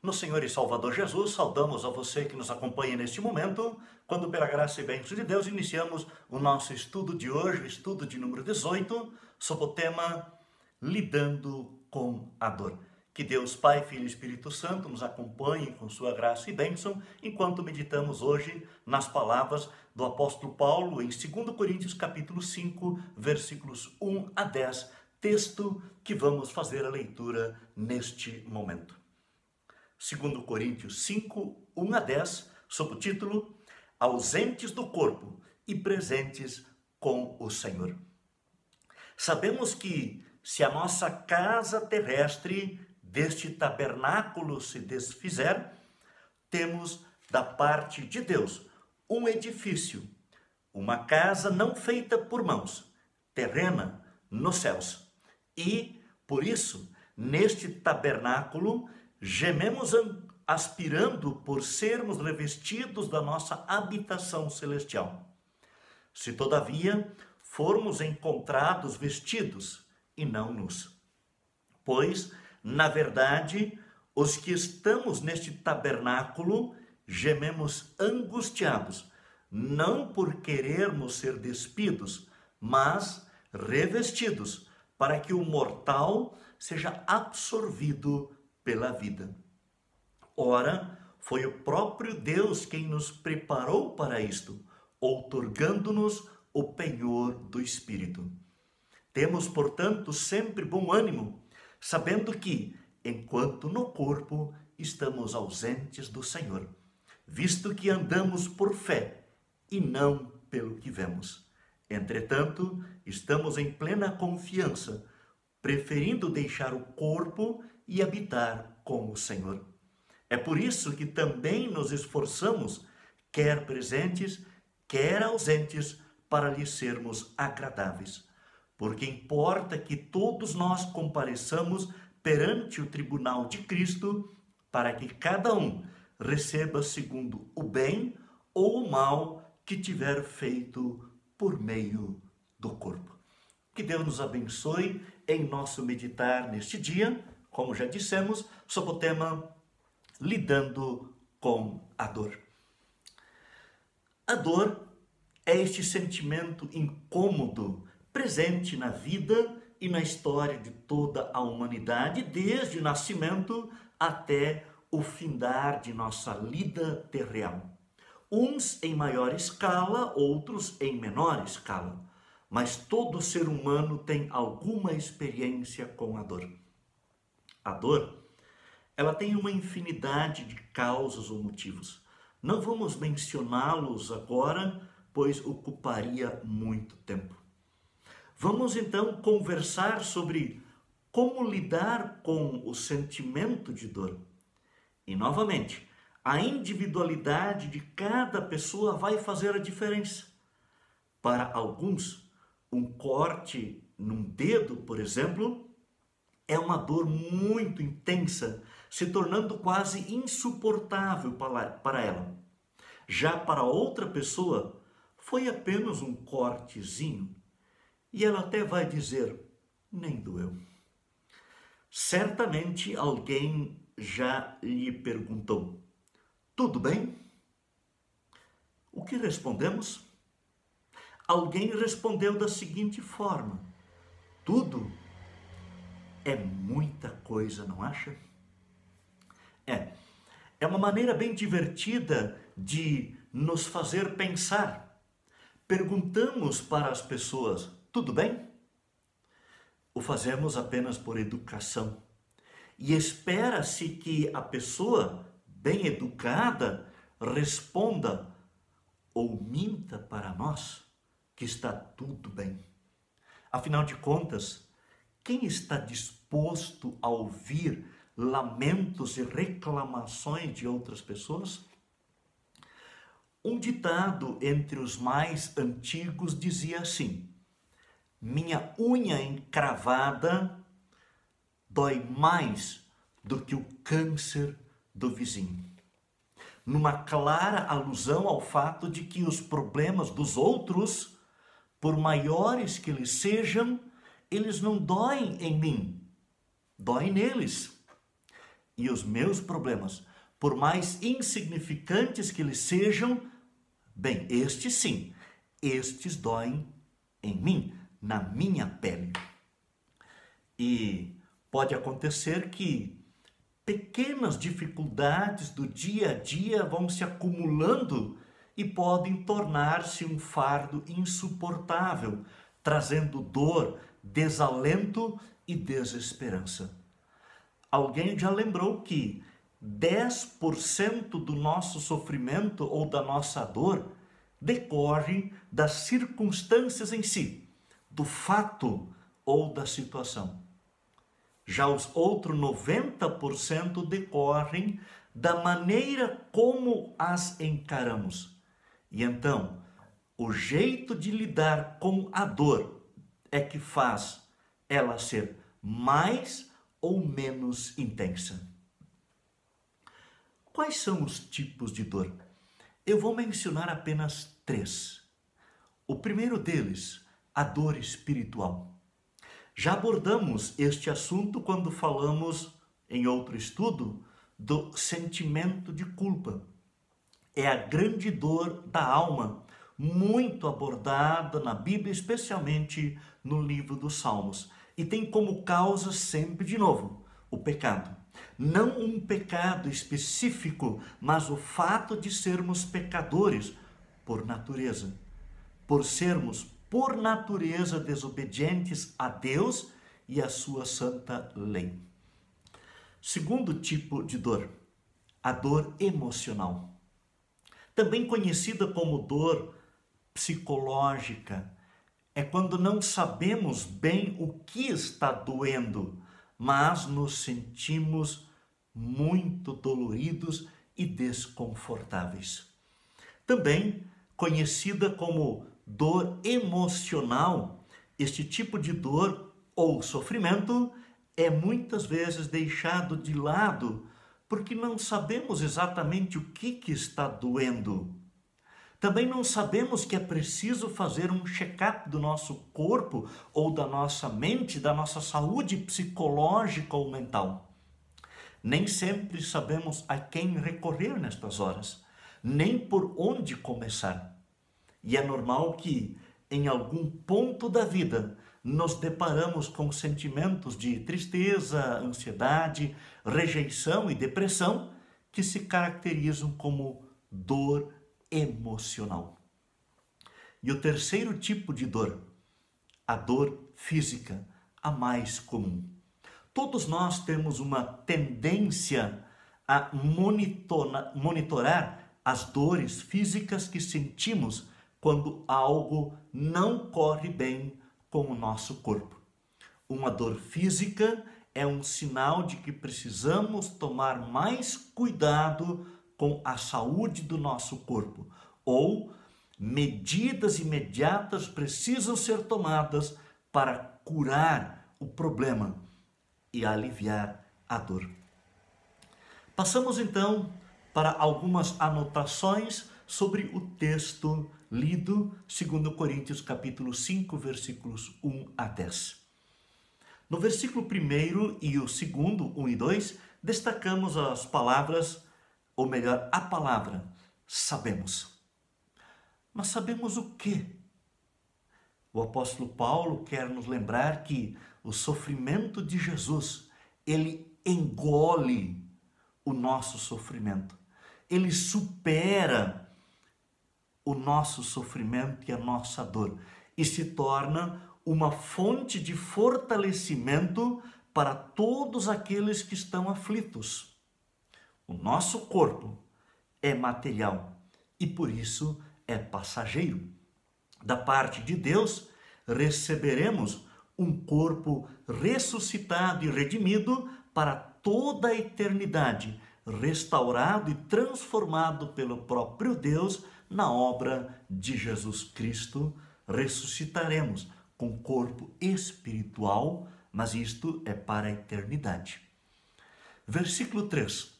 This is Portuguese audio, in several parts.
No Senhor e Salvador Jesus, saudamos a você que nos acompanha neste momento, quando pela graça e bênção de Deus iniciamos o nosso estudo de hoje, o estudo de número 18, sob o tema Lidando com a Dor. Que Deus Pai, Filho e Espírito Santo nos acompanhe com sua graça e bênção, enquanto meditamos hoje nas palavras do apóstolo Paulo em 2 Coríntios capítulo 5, versículos 1 a 10, texto que vamos fazer a leitura neste momento. 2 Coríntios 5, 1 a 10, sob o título Ausentes do corpo e presentes com o Senhor. Sabemos que se a nossa casa terrestre deste tabernáculo se desfizer, temos da parte de Deus um edifício, uma casa não feita por mãos, terrena nos céus. E, por isso, neste tabernáculo, gememos aspirando por sermos revestidos da nossa habitação celestial. Se, todavia, formos encontrados vestidos e não nus. Pois, na verdade, os que estamos neste tabernáculo gememos angustiados, não por querermos ser despidos, mas revestidos, para que o mortal seja absorvido pela vida. Ora, foi o próprio Deus quem nos preparou para isto, outorgando-nos o penhor do Espírito. Temos, portanto, sempre bom ânimo, sabendo que, enquanto no corpo, estamos ausentes do Senhor, visto que andamos por fé e não pelo que vemos. Entretanto, estamos em plena confiança, preferindo deixar o corpo e habitar com o Senhor. É por isso que também nos esforçamos, quer presentes, quer ausentes, para lhe sermos agradáveis. Porque importa que todos nós compareçamos perante o tribunal de Cristo, para que cada um receba segundo o bem ou o mal que tiver feito por meio do corpo. Que Deus nos abençoe em nosso meditar neste dia, como já dissemos, sob o tema Lidando com a Dor. A dor é este sentimento incômodo presente na vida e na história de toda a humanidade, desde o nascimento até o findar de nossa lida terrena. Uns em maior escala, outros em menor escala, mas todo ser humano tem alguma experiência com a dor. A dor, ela tem uma infinidade de causas ou motivos. Não vamos mencioná-los agora, pois ocuparia muito tempo. Vamos então conversar sobre como lidar com o sentimento de dor. E novamente, a individualidade de cada pessoa vai fazer a diferença. Para alguns, um corte num dedo, por exemplo, é uma dor muito intensa, se tornando quase insuportável para ela. Já para outra pessoa, foi apenas um cortezinho. E ela até vai dizer, nem doeu. Certamente alguém já lhe perguntou, tudo bem? O que respondemos? Alguém respondeu da seguinte forma, tudo é muita coisa, não acha? É uma maneira bem divertida de nos fazer pensar. Perguntamos para as pessoas, tudo bem? O fazemos apenas por educação. E espera-se que a pessoa, bem educada, responda ou minta para nós que está tudo bem. Afinal de contas, quem está disposto a ouvir lamentos e reclamações de outras pessoas? Um ditado entre os mais antigos dizia assim, minha unha encravada dói mais do que o câncer do vizinho. Numa clara alusão ao fato de que os problemas dos outros, por maiores que eles sejam, eles não doem em mim, doem neles. e os meus problemas, por mais insignificantes que eles sejam, bem, estes sim, estes doem em mim, na minha pele. E pode acontecer que pequenas dificuldades do dia a dia vão se acumulando e podem tornar-se um fardo insuportável, trazendo dor, desalento e desesperança. Alguém já lembrou que 10% do nosso sofrimento ou da nossa dor decorre das circunstâncias em si, do fato ou da situação. Já os outros 90% decorrem da maneira como as encaramos. E então, o jeito de lidar com a dor é que faz ela ser mais ou menos intensa. Quais são os tipos de dor? Eu vou mencionar apenas 3. O primeiro deles, a dor espiritual. Já abordamos este assunto quando falamos, em outro estudo, do sentimento de culpa. É a grande dor da alma, muito abordada na Bíblia, especialmente no livro dos Salmos. E tem como causa sempre, de novo, o pecado. Não um pecado específico, mas o fato de sermos pecadores por natureza. Por sermos, por natureza, desobedientes a Deus e a sua santa lei. Segundo tipo de dor, a dor emocional. Também conhecida como dor psicológica. É quando não sabemos bem o que está doendo, mas nos sentimos muito doloridos e desconfortáveis. Também conhecida como dor emocional, este tipo de dor ou sofrimento é muitas vezes deixado de lado porque não sabemos exatamente o que está doendo. Também não sabemos que é preciso fazer um check-up do nosso corpo ou da nossa mente, da nossa saúde psicológica ou mental. Nem sempre sabemos a quem recorrer nestas horas, nem por onde começar. E é normal que, em algum ponto da vida, nos deparamos com sentimentos de tristeza, ansiedade, rejeição e depressão que se caracterizam como dor emocional. E o terceiro tipo de dor, a dor física, a mais comum. Todos nós temos uma tendência a monitorar as dores físicas que sentimos quando algo não corre bem com o nosso corpo. Uma dor física é um sinal de que precisamos tomar mais cuidado com a saúde do nosso corpo, ou medidas imediatas precisam ser tomadas para curar o problema e aliviar a dor. Passamos então para algumas anotações sobre o texto lido, 2 Coríntios capítulo 5, versículos 1 a 10. No versículo 1 e o segundo, 1 e 2, destacamos as palavras, ou melhor, a palavra, sabemos. Mas sabemos o quê? O apóstolo Paulo quer nos lembrar que o sofrimento de Jesus, ele engole o nosso sofrimento. Ele supera o nosso sofrimento e a nossa dor e se torna uma fonte de fortalecimento para todos aqueles que estão aflitos. O nosso corpo é material e por isso é passageiro. Da parte de Deus, receberemos um corpo ressuscitado e redimido para toda a eternidade, restaurado e transformado pelo próprio Deus na obra de Jesus Cristo. Ressuscitaremos com corpo espiritual, mas isto é para a eternidade. Versículo 3.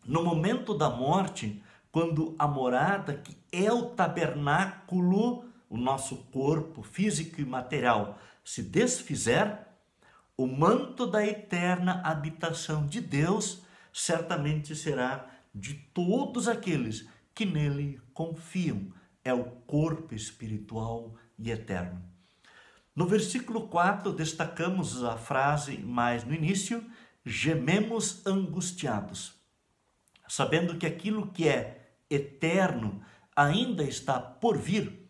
No momento da morte, quando a morada, que é o tabernáculo, o nosso corpo físico e material, se desfizer, o manto da eterna habitação de Deus certamente será de todos aqueles que nele confiam. É o corpo espiritual e eterno. No versículo 4, destacamos a frase mais no início: gememos angustiados, sabendo que aquilo que é eterno ainda está por vir.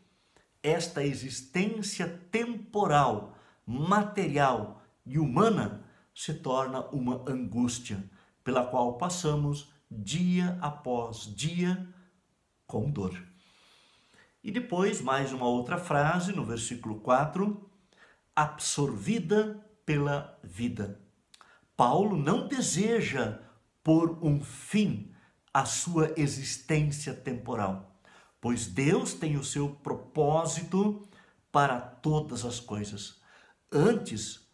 Esta existência temporal, material e humana se torna uma angústia, pela qual passamos dia após dia com dor. E depois, mais uma outra frase no versículo 4, absorvida pela vida. Paulo não deseja pôr um fim à sua existência temporal, pois Deus tem o seu propósito para todas as coisas. Antes,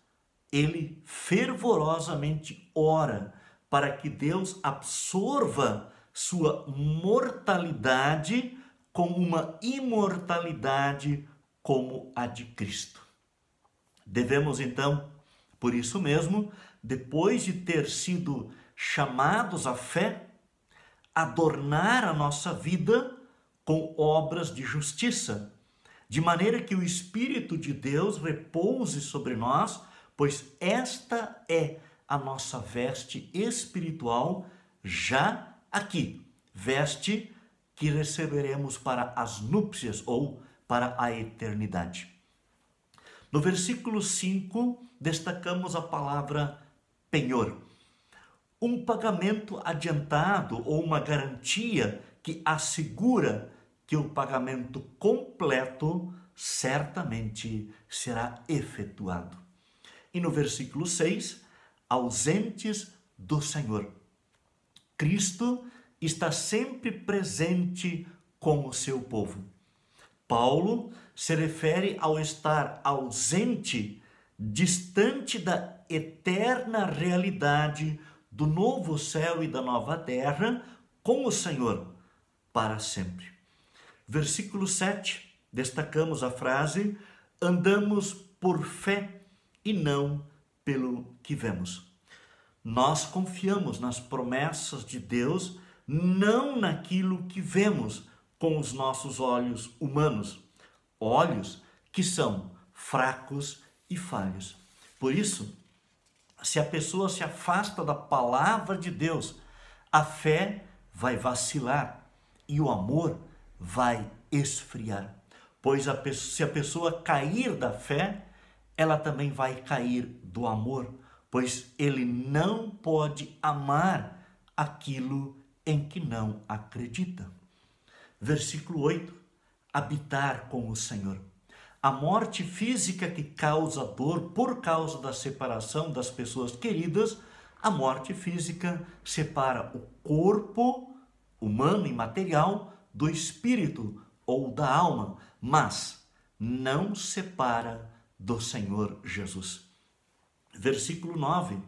ele fervorosamente ora para que Deus absorva sua mortalidade com uma imortalidade como a de Cristo. Devemos então, por isso mesmo, depois de ter sido chamados à fé, adornar a nossa vida com obras de justiça, de maneira que o Espírito de Deus repouse sobre nós, pois esta é a nossa veste espiritual já aqui, veste que receberemos para as núpcias ou para a eternidade. No versículo 5, destacamos a palavra penhor. Um pagamento adiantado ou uma garantia que assegura que o pagamento completo certamente será efetuado. E no versículo 6, ausentes do Senhor. Cristo está sempre presente com o seu povo. Paulo se refere ao estar ausente, distante da eterna realidade do novo céu e da nova terra com o Senhor para sempre. Versículo 7, destacamos a frase: andamos por fé e não pelo que vemos. Nós confiamos nas promessas de Deus, não naquilo que vemos com os nossos olhos humanos, olhos que são fracos e falhos. Por isso, se a pessoa se afasta da palavra de Deus, a fé vai vacilar e o amor vai esfriar. Pois se a pessoa cair da fé, ela também vai cair do amor, pois ele não pode amar aquilo em que não acredita. Versículo 8, habitar com o Senhor. A morte física que causa dor por causa da separação das pessoas queridas, a morte física separa o corpo humano e material do espírito ou da alma, mas não separa do Senhor Jesus. Versículo 9,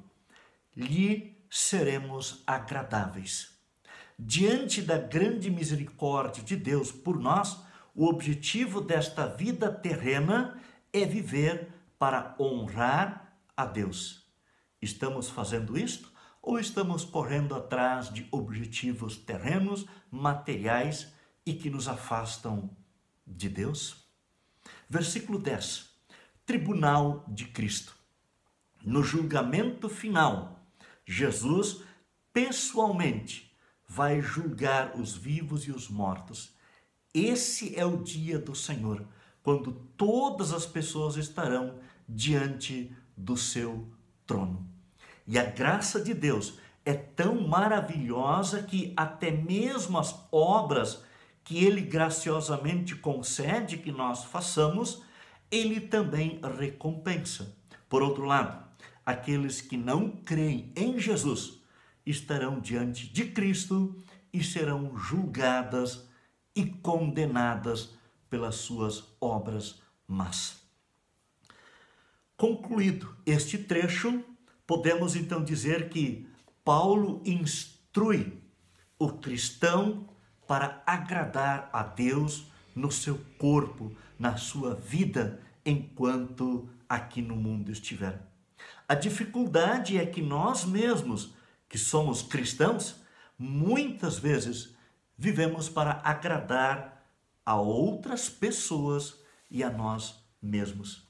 lhe seremos agradáveis. Diante da grande misericórdia de Deus por nós, o objetivo desta vida terrena é viver para honrar a Deus. Estamos fazendo isto ou estamos correndo atrás de objetivos terrenos, materiais e que nos afastam de Deus? Versículo 10. Tribunal de Cristo. No julgamento final, Jesus pessoalmente vai julgar os vivos e os mortos. Esse é o dia do Senhor, quando todas as pessoas estarão diante do seu trono. E a graça de Deus é tão maravilhosa que até mesmo as obras que Ele graciosamente concede que nós façamos, Ele também recompensa. Por outro lado, aqueles que não creem em Jesus estarão diante de Cristo e serão julgadas e condenadas pelas suas obras más. Concluído este trecho, podemos então dizer que Paulo instrui o cristão para agradar a Deus no seu corpo, na sua vida, enquanto aqui no mundo estiver. A dificuldade é que nós mesmos que somos cristãos, muitas vezes vivemos para agradar a outras pessoas e a nós mesmos.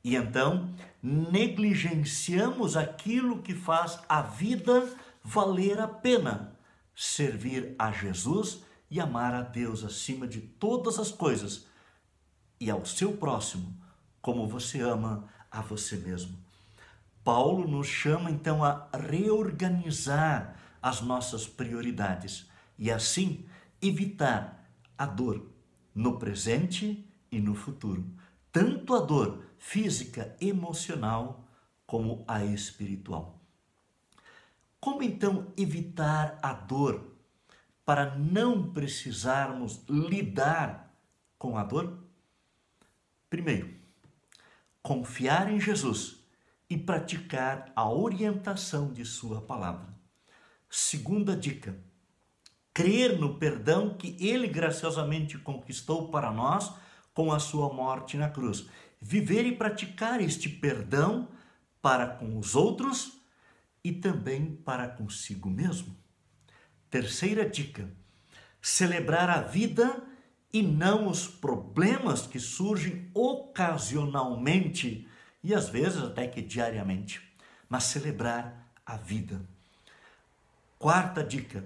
E então negligenciamos aquilo que faz a vida valer a pena: servir a Jesus e amar a Deus acima de todas as coisas e ao seu próximo como você ama a você mesmo. Paulo nos chama então a reorganizar as nossas prioridades e assim evitar a dor no presente e no futuro, tanto a dor física, emocional, como a espiritual. Como então evitar a dor para não precisarmos lidar com a dor? Primeiro, confiar em Jesus e praticar a orientação de sua palavra. Segunda dica, crer no perdão que ele graciosamente conquistou para nós com a sua morte na cruz. Viver e praticar este perdão para com os outros e também para consigo mesmo. Terceira dica, celebrar a vida e não os problemas que surgem ocasionalmente e às vezes até que diariamente, mas celebrar a vida. Quarta dica,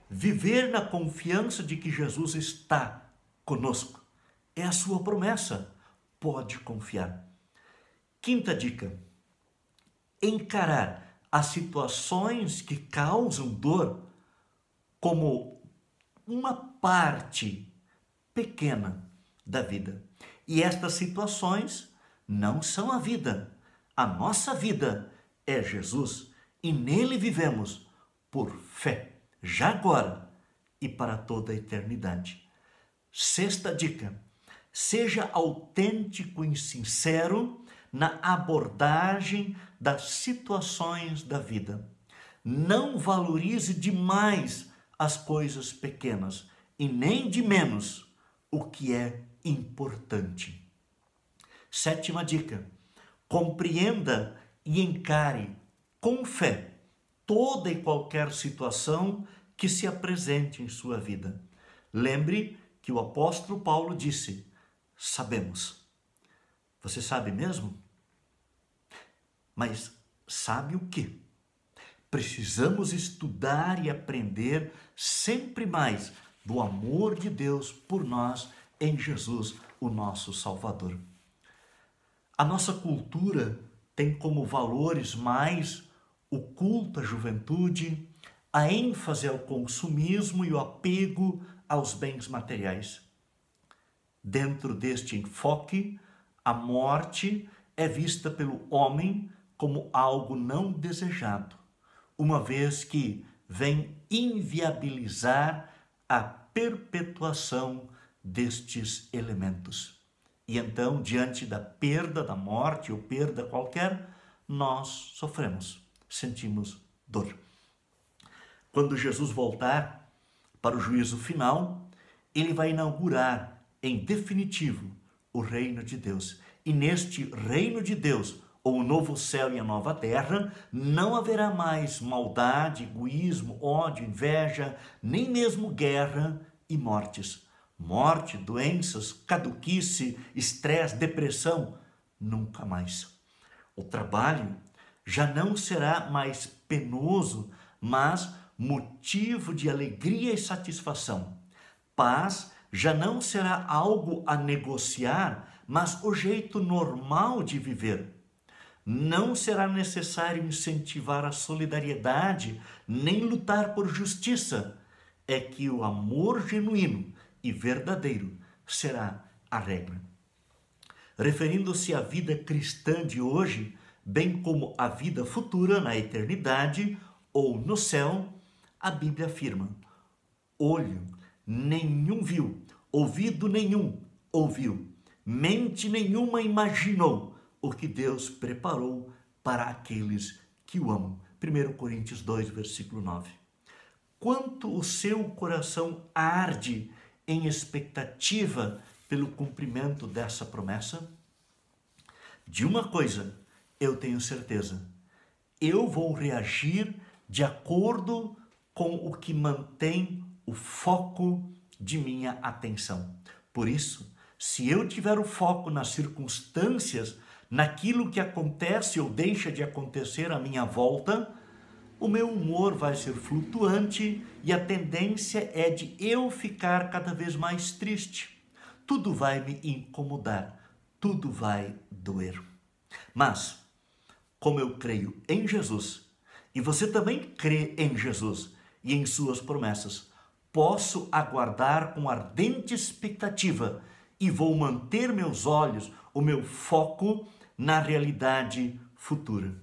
viver na confiança de que Jesus está conosco. É a sua promessa, pode confiar. Quinta dica, encarar as situações que causam dor como uma parte pequena da vida. E estas situações não são a vida. A nossa vida é Jesus e nele vivemos por fé, já agora e para toda a eternidade. Sexta dica, seja autêntico e sincero na abordagem das situações da vida. Não valorize demais as coisas pequenas e nem de menos o que é importante. Sétima dica, compreenda e encare com fé toda e qualquer situação que se apresente em sua vida. Lembre que o apóstolo Paulo disse: sabemos. Você sabe mesmo? Mas sabe o quê? Precisamos estudar e aprender sempre mais do amor de Deus por nós em Jesus, o nosso Salvador. A nossa cultura tem como valores mais o culto à juventude, a ênfase ao consumismo e o apego aos bens materiais. Dentro deste enfoque, a morte é vista pelo homem como algo não desejado, uma vez que vem inviabilizar a perpetuação destes elementos. E então, diante da perda, da morte ou perda qualquer, nós sofremos, sentimos dor. Quando Jesus voltar para o juízo final, ele vai inaugurar em definitivo o reino de Deus. E neste reino de Deus, ou o novo céu e a nova terra, não haverá mais maldade, egoísmo, ódio, inveja, nem mesmo guerra e mortes. Morte, doenças, caduquice, estresse, depressão, nunca mais. O trabalho já não será mais penoso, mas motivo de alegria e satisfação. Paz já não será algo a negociar, mas o jeito normal de viver. Não será necessário incentivar a solidariedade, nem lutar por justiça. É que o amor genuíno e verdadeiro será a regra. Referindo-se à vida cristã de hoje, bem como à vida futura na eternidade ou no céu, a Bíblia afirma: olho nenhum viu, ouvido nenhum ouviu, mente nenhuma imaginou o que Deus preparou para aqueles que o amam. 1 Coríntios 2, versículo 9. Quanto o seu coração arde em expectativa pelo cumprimento dessa promessa? De uma coisa eu tenho certeza: eu vou reagir de acordo com o que mantém o foco de minha atenção. Por isso, se eu tiver o foco nas circunstâncias, naquilo que acontece ou deixa de acontecer à minha volta, o meu humor vai ser flutuante e a tendência é de eu ficar cada vez mais triste. Tudo vai me incomodar, tudo vai doer. Mas, como eu creio em Jesus, e você também crê em Jesus e em suas promessas, posso aguardar com ardente expectativa e vou manter meus olhos, o meu foco na realidade futura.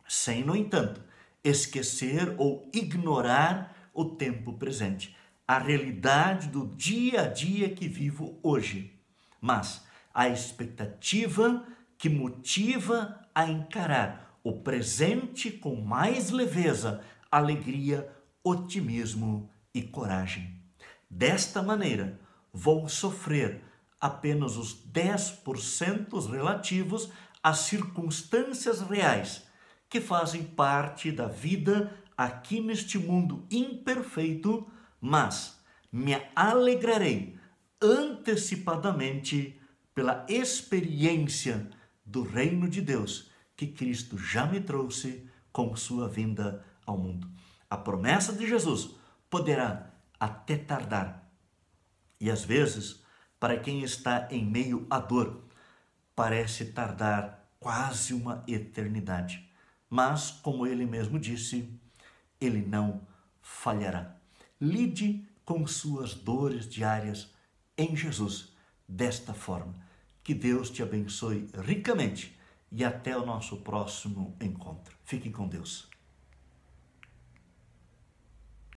Sem, no entanto, esquecer ou ignorar o tempo presente, a realidade do dia a dia que vivo hoje. Mas a expectativa que motiva a encarar o presente com mais leveza, alegria, otimismo e coragem. Desta maneira, vou sofrer apenas os 10% relativos às circunstâncias reais que fazem parte da vida aqui neste mundo imperfeito, mas me alegrarei antecipadamente pela experiência do reino de Deus que Cristo já me trouxe com sua vinda ao mundo. A promessa de Jesus poderá até tardar. E às vezes, para quem está em meio à dor, parece tardar quase uma eternidade. Mas, como ele mesmo disse, ele não falhará. Lide com suas dores diárias em Jesus desta forma. Que Deus te abençoe ricamente e até o nosso próximo encontro. Fiquem com Deus.